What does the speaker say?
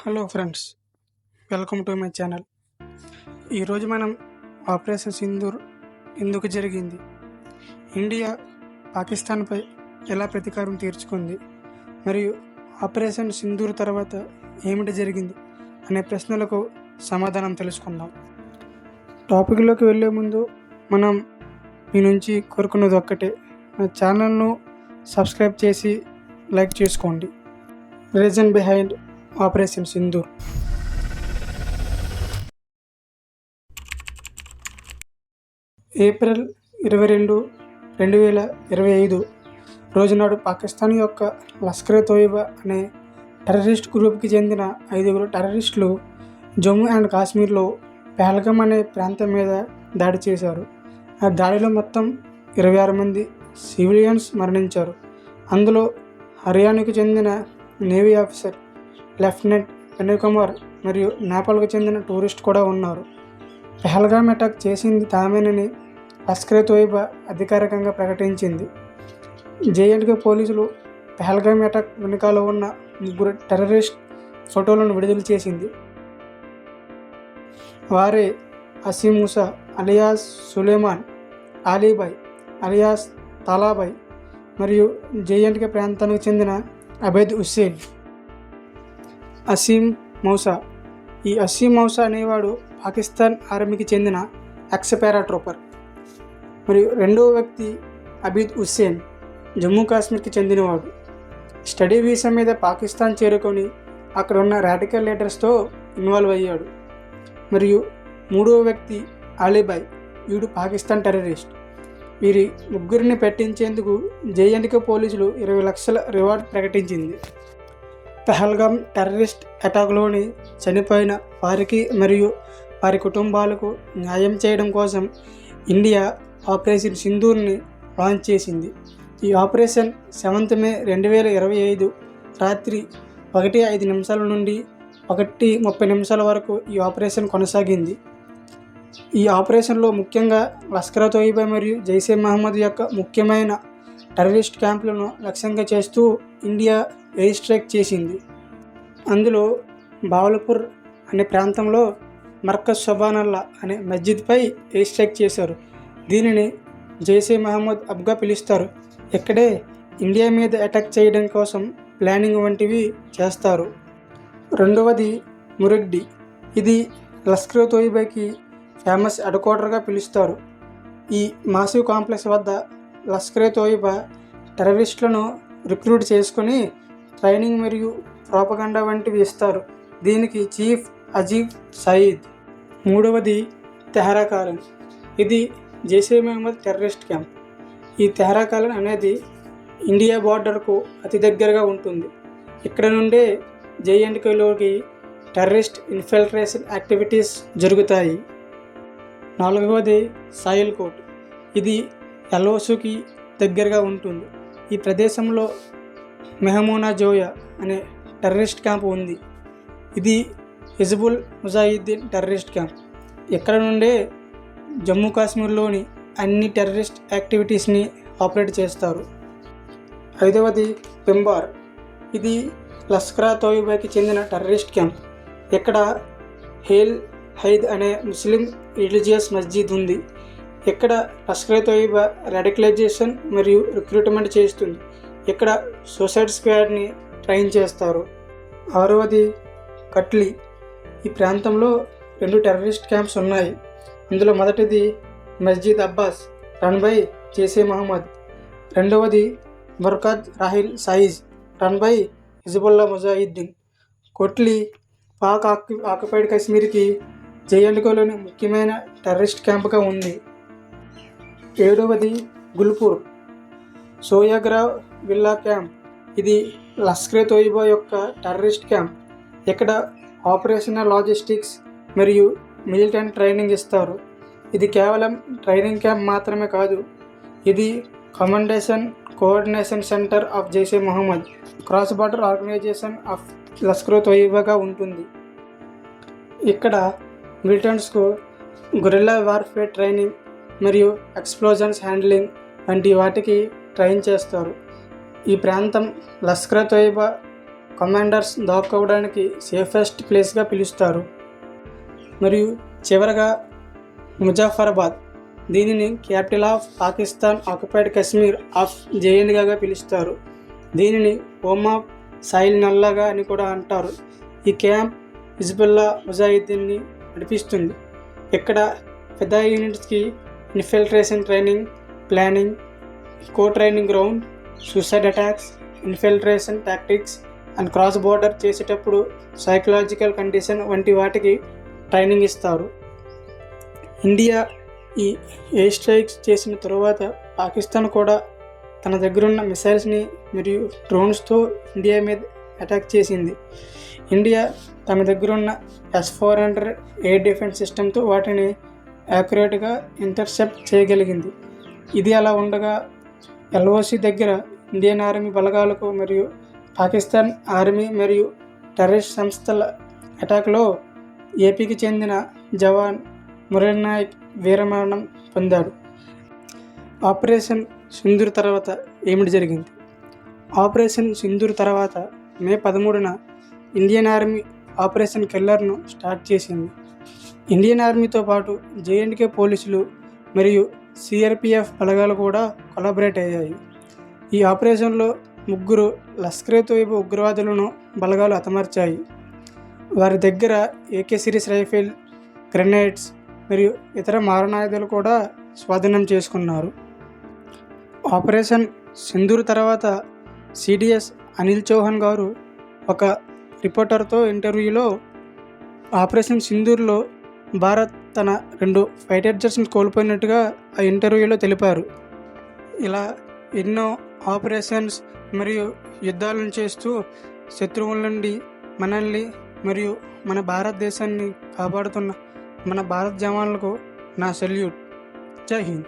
Hello friends, welcome to my channel. ఈరోజు మనం operation Sindoor ఎందుకు జరిగింది, ఇండియా పాకిస్తాన్పై ఎలా ప్రతీకారం తీర్చుకుంది, మరియు ఆపరేషన్ సింధూర్ తర్వాత ఏమిటి జరిగింది అనే ప్రశ్నలకు సమాధానం తెలుసుకుందాం. టాపిక్లోకి వెళ్ళే ముందు మనం మీ నుంచి కోరుకున్నది ఒక్కటే, నా ఛానల్ను సబ్స్క్రైబ్ చేసి లైక్ చేసుకోండి. Reason behind operation Sindoor. April 22, 2025 రోజునాడు పాకిస్తాన్ యొక్క లష్కర్-ఏ-తోయిబా అనే టెర్రరిస్ట్ గ్రూప్కి చెందిన 5 టెర్రరిస్టులు జమ్మూ అండ్ కాశ్మీర్లో పహల్గామ్ అనే ప్రాంతం మీద దాడి చేశారు. ఆ దాడిలో మొత్తం 26 మంది సివిలియన్స్ మరణించారు. అందులో హర్యానాకు చెందిన navy officer lieutenant Vinay Kumar మరియు నేపాల్కు చెందిన టూరిస్ట్ కూడా ఉన్నారు. పహల్గామ్ అటాక్ చేసింది తామేనని లష్కర్-ఏ-తోయిబా అధికారికంగా ప్రకటించింది. జేఎండ్కే పోలీసులు పహల్గామ్ అటాక్ వెనుకాల ఉన్న 3 టెర్రరిస్ట్ ఫోటోలను విడుదల చేసింది. వారే అసీం మూసా అలియాస్ సులేమాన్, అలీభాయ్ అలియాస్ తాలాభాయ్ మరియు జేఎండ్కే ప్రాంతానికి చెందిన అబైద్ హుస్సేన్. అసీం మౌసా. ఈ అసీం మౌసా అనేవాడు పాకిస్తాన్ ఆర్మీకి చెందిన ఎక్స్ పారాట్రూపర్. మరియు రెండవ వ్యక్తి అబీద్ హుస్సేన్ జమ్మూ కాశ్మీర్కి చెందినవాడు. స్టడీ వీసా మీద పాకిస్తాన్ చేరుకొని అక్కడ ఉన్న రాడికల్ లీడర్స్తో ఇన్వాల్వ్ అయ్యాడు. మరియు మూడవ వ్యక్తి అలీభాయ్, వీడు పాకిస్తాన్ టెర్రరిస్ట్. వీరి ముగ్గురిని పెట్టించేందుకు జేఎండ్కే పోలీసులు 20 లక్షల రివార్డ్ ప్రకటించింది. పహల్గామ్ టెర్రరిస్ట్ అటాక్లోని చనిపోయిన వారికి మరియు వారి కుటుంబాలకు న్యాయం చేయడం కోసం ఇండియా ఆపరేషన్ సింధూర్ని లాంచ్ చేసింది. ఈ ఆపరేషన్ 7th మే 2025 రాత్రి 1:05 నుండి 1:30 వరకు ఈ ఆపరేషన్ కొనసాగింది. ఈ ఆపరేషన్లో ముఖ్యంగా లష్కర్-ఏ-తోయిబా మరియు జైషే మహమ్మద్ యొక్క ముఖ్యమైన టెర్రరిస్ట్ క్యాంపులను లక్ష్యంగా చేస్తూ ఇండియా ఎయిర్ స్ట్రైక్ చేసింది. అందులో బావల్పూర్ అనే ప్రాంతంలో మర్కజ్ సుబానల్లా అనే మస్జిద్పై ఎయిర్ స్ట్రైక్ చేశారు. దీనిని జైషే మహమ్మద్ అబ్గా పిలుస్తారు. ఇక్కడే ఇండియా మీద అటాక్ చేయడం కోసం ప్లానింగ్ వంటివి చేస్తారు. రెండవది మురగ్డి. ఇది లష్కర్-ఏ-తోయిబాకి ఫేమస్ హెడ్ క్వార్టర్గా పిలుస్తారు. ఈ మాసివ్ కాంప్లెక్స్ వద్ద లష్కర్-ఏ-తోయిబా టెర్రరిస్టులను రిక్రూట్ చేసుకొని ట్రైనింగ్ మరియు ప్రోపగండా వంటివి ఇస్తారు. దీనికి చీఫ్ అజీజ్ సయీద్. మూడవది తెహ్రా కాలన్. ఇది జైషే మహమ్మద్ టెర్రరిస్ట్ క్యాంప్. ఈ తెహ్రా కాలన్ అనేది ఇండియా బార్డర్కు అతి దగ్గరగా ఉంటుంది. ఇక్కడ నుండే జేఎండ్కేలోకి టెర్రరిస్ట్ ఇన్ఫిల్ట్రేషన్ యాక్టివిటీస్ జరుగుతాయి. నాలుగవది సాయిల్ కోట్. ఇది ఎల్ఓసుకి దగ్గరగా ఉంటుంది. ఈ ప్రదేశంలో మెహమూనా జోయా అనే టెర్రరిస్ట్ క్యాంప్ ఉంది. ఇది హిజ్బుల్ ముజాహిద్దీన్ టెర్రరిస్ట్ క్యాంప్. ఇక్కడ నుండే జమ్మూ కాశ్మీర్లోని అన్ని టెర్రరిస్ట్ యాక్టివిటీస్ని ఆపరేట్ చేస్తారు. ఐదవది పింబార్. ఇది లష్కర్-ఏ-తోయిబాకి చెందిన టెర్రరిస్ట్ క్యాంప్. ఇక్కడ హేల్ హైద్ అనే ముస్లిం రిలీజియస్ మస్జిద్ ఉంది. ఇక్కడ లష్కర్-ఏ-తోయిబా రాడికలైజేషన్ మరియు రిక్రూట్మెంట్ చేస్తుంది. ఇక్కడ సూసైడ్ స్క్వాడ్ని ట్రైన్ చేస్తారు. ఆరవది కట్లీ. ఈ ప్రాంతంలో 2 టెర్రరిస్ట్ క్యాంప్స్ ఉన్నాయి. ఇందులో మొదటిది మస్జిద్ అబ్బాస్ రన్ బై జైషే మహమ్మద్. రెండవది మర్కజ్ రాహిల్ సాయిజ్ run by Hizbul Mujahideen. Kotli Pak occupied కాశ్మీర్కి జేఎండ్కేలోని ముఖ్యమైన టెర్రరిస్ట్ క్యాంప్గా ఉంది. ఏడవది గుల్పూర్ సోయాగ్రావ్ విల్లా క్యాంప్. ఇది లష్కర్-ఏ-తోయిబా యొక్క టెర్రరిస్ట్ క్యాంప్. ఇక్కడ ఆపరేషనల్ లాజిస్టిక్స్ మరియు మిలిటెంట్ ట్రైనింగ్ ఇస్తారు. ఇది కేవలం ట్రైనింగ్ క్యాంప్ మాత్రమే కాదు, ఇది కమాండేషన్ coordination centre of Jaish-e Mohammed cross border organisation of లష్కర్-ఏ-తోయిబాగా ఉంటుంది. ఇక్కడ మిలిటెంట్స్కు గొరిల్లా వార్ఫేర్ ట్రైనింగ్ మరియు ఎక్స్ప్లోజన్స్ హ్యాండ్లింగ్ వంటి వాటికి ట్రైన్ చేస్తారు. ఈ ప్రాంతం లష్కర్-ఏ-తోయిబా కమాండర్స్ దాక్కోవడానికి సేఫెస్ట్ ప్లేస్గా పిలుస్తారు. మరియు చివరగా ముజఫరాబాద్, దీనిని capital of Pakistan occupied Kashmir of జేఎండ్గా పిలుస్తారు. దీనిని హోమ్ ఆఫ్ సాయిల్ నల్లాగా అని కూడా అంటారు. ఈ క్యాంప్ హిజ్బుల్లా ముజాహిద్దీన్ని నడిపిస్తుంది. ఇక్కడ పెద్ద యూనిట్స్కి infiltration training, planning, co training ground, suicide attacks, infiltration tactics and cross border చేసేటప్పుడు సైకలాజికల్ కండిషన్ వంటి వాటికి ట్రైనింగ్ ఇస్తారు. ఇండియా ఈ ఎయిర్ స్ట్రైక్స్ చేసిన తరువాత పాకిస్తాన్ కూడా తన దగ్గరున్న మిసైల్స్ని మరియు డ్రోన్స్తో ఇండియా మీద అటాక్ చేసింది. ఇండియా తమ దగ్గరున్న S-400 ఎయిర్ డిఫెన్స్ సిస్టమ్తో వాటిని యాక్యురేట్గా ఇంటర్సెప్ట్ చేయగలిగింది. ఇది అలా ఉండగా LOC దగ్గర ఇండియన్ ఆర్మీ బలగాలకు మరియు పాకిస్తాన్ ఆర్మీ మరియు టెర్రరిస్ట్ సంస్థల అటాక్లో ఏపీకి చెందిన జవాన్ మురళీ నాయక్ వీరమరణం పొందాడు. ఆపరేషన్ సింధూర్ తర్వాత ఏమిటి జరిగింది? ఆపరేషన్ సింధూర్ తర్వాత మే 13న ఇండియన్ ఆర్మీ ఆపరేషన్ కిల్లర్ను స్టార్ట్ చేసింది. ఇండియన్ ఆర్మీతో పాటు JNK పోలీసులు మరియు CRPF బలగాలు కూడా కొలాబరేట్ అయ్యాయి. ఈ ఆపరేషన్లో 3 లష్కర్-ఏ-తోయిబా ఉగ్రవాదులను బలగాలు హతమార్చాయి. వారి దగ్గర AK సిరీస్ రైఫిల్, గ్రెనేడ్స్ మరియు ఇతర మారణాయుధాలు కూడా స్వాధీనం చేసుకున్నారు. ఆపరేషన్ సింధూర్ తర్వాత CDS అనిల్ చౌహాన్ గారు ఒక రిపోర్టర్తో ఇంటర్వ్యూలో ఆపరేషన్ సింధూర్లో భారత్ తన 2 ఫైటర్ జెట్స్ని కోల్పోయినట్టుగా ఆ ఇంటర్వ్యూలో తెలిపారు. ఇలా ఎన్నో ఆపరేషన్స్ మరియు యుద్ధాలను చేస్తూ శత్రువుల నుండి మనల్ని మరియు మన భారతదేశాన్ని కాపాడుతున్న మన భారత జవాన్లకు నా సెల్యూట్. జై హింద్.